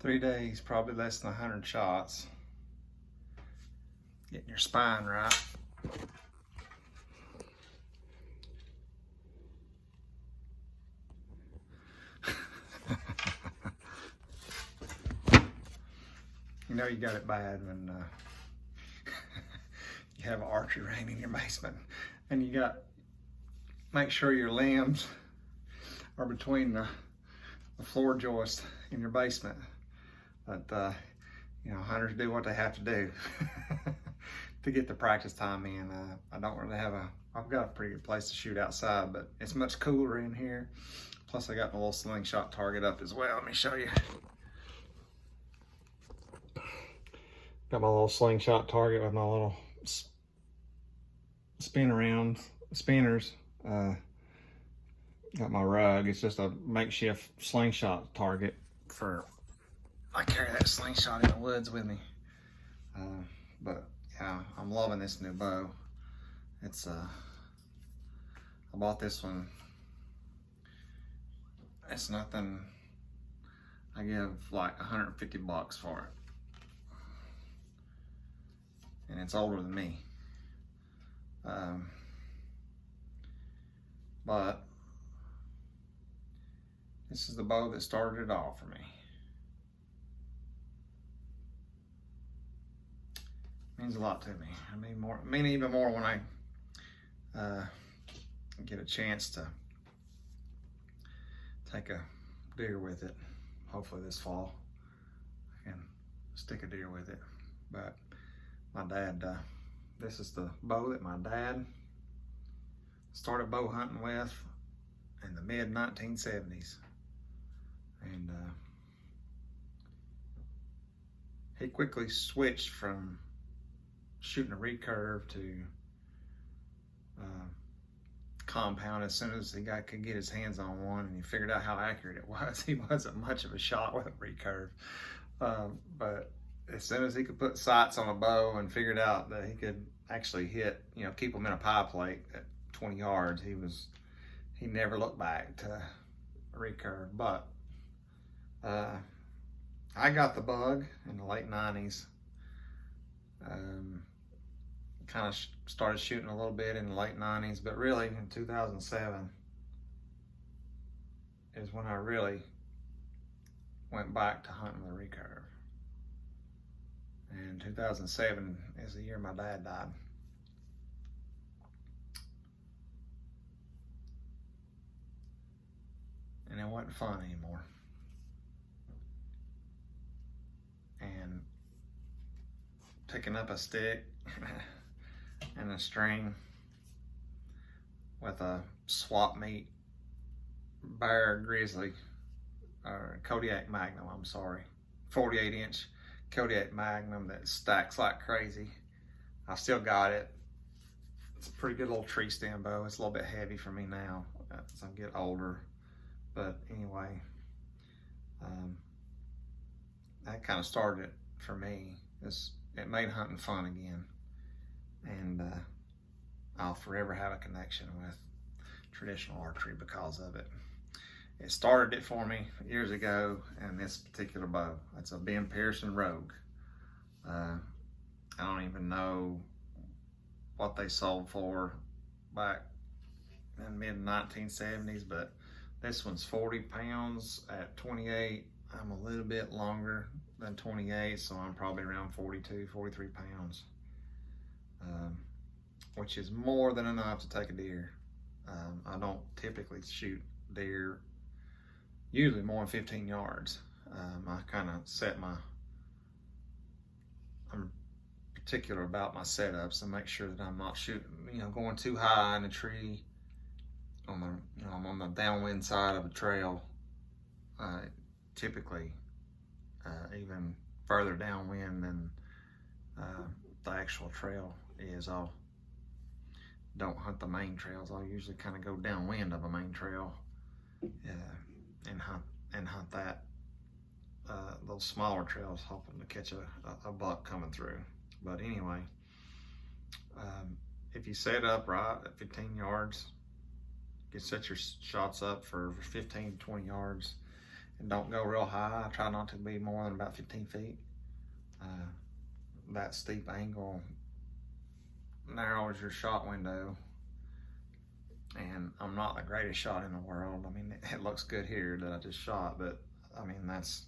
3 days, probably less than 100 shots. Getting your spine right. You know you got it bad when you have an archery range in your basement, and you got make sure your limbs are between the floor joist in your basement. But you know, hunters do what they have to do to get the practice time in. I don't really have I've got a pretty good place to shoot outside, but it's much cooler in here. Plus I got my little slingshot target up as well. Let me show you. Got my little slingshot target with my little spinners. Got my rug. It's just a makeshift slingshot target for, I carry that slingshot in the woods with me. But yeah, I'm loving this new bow. It's I bought this one. It's nothing. I give like 150 bucks for it. And it's older than me. But this is the bow that started it all for me. It means a lot to me. I mean even more when I get a chance to take a deer with it. Hopefully this fall I can stick a deer with it. But my dad, this is the bow that my dad started bow hunting with in the mid 1970s. And he quickly switched from shooting a recurve to compound as soon as he could get his hands on one, and he figured out how accurate it was. He wasn't much of a shot with a recurve, but as soon as he could put sights on a bow and figured out that he could actually hit, you know, keep them in a pie plate at 20 yards, he never looked back to a recurve. But I got the bug in the late 90s. Kind of started shooting a little bit in the late 90s, but really in 2007 is when I really went back to hunting the recurve. And 2007 is the year my dad died. And it wasn't fun anymore. And picking up a stick and a string with a swap meet bear grizzly, or Kodiak Magnum, 48-inch Kodiak Magnum that stacks like crazy. I still got it. It's a pretty good little tree stand bow. It's a little bit heavy for me now as I get older. But anyway, that kind of started it for me. It made hunting fun again. And I'll forever have a connection with traditional archery because of it. It started it for me years ago, and this particular bow. It's a Ben Pearson Rogue. I don't even know what they sold for back in mid 1970s, but this one's 40 pounds at 28. I'm a little bit longer than 28, so I'm probably around 42, 43 pounds, which is more than enough to take a deer. I don't typically shoot deer usually more than 15 yards. I kind of I'm particular about my setups and make sure that I'm not shooting, going too high in a tree on the downwind side of a trail. Typically even further downwind than the actual trail is. I don't hunt the main trails. I'll usually kind of go downwind of a main trail and hunt that those smaller trails, hoping to catch a buck coming through. But anyway, if you set up right at 15 yards, you can set your shots up for 15 to 20 yards, and don't go real high. I try not to be more than about 15 feet. That steep angle narrows your shot window, and I'm not the greatest shot in the world. I mean, it looks good here that I just shot, but I mean, that's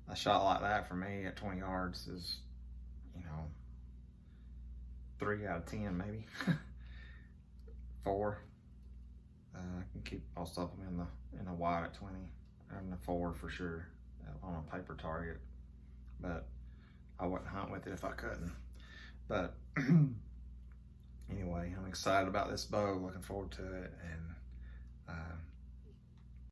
a shot like that for me at 20 yards is, 3 out of 10 maybe. 4. I can keep most of them in the wide at 20, and the 4 for sure on a paper target. But I wouldn't hunt with it if I couldn't. But anyway, I'm excited about this bow, looking forward to it, and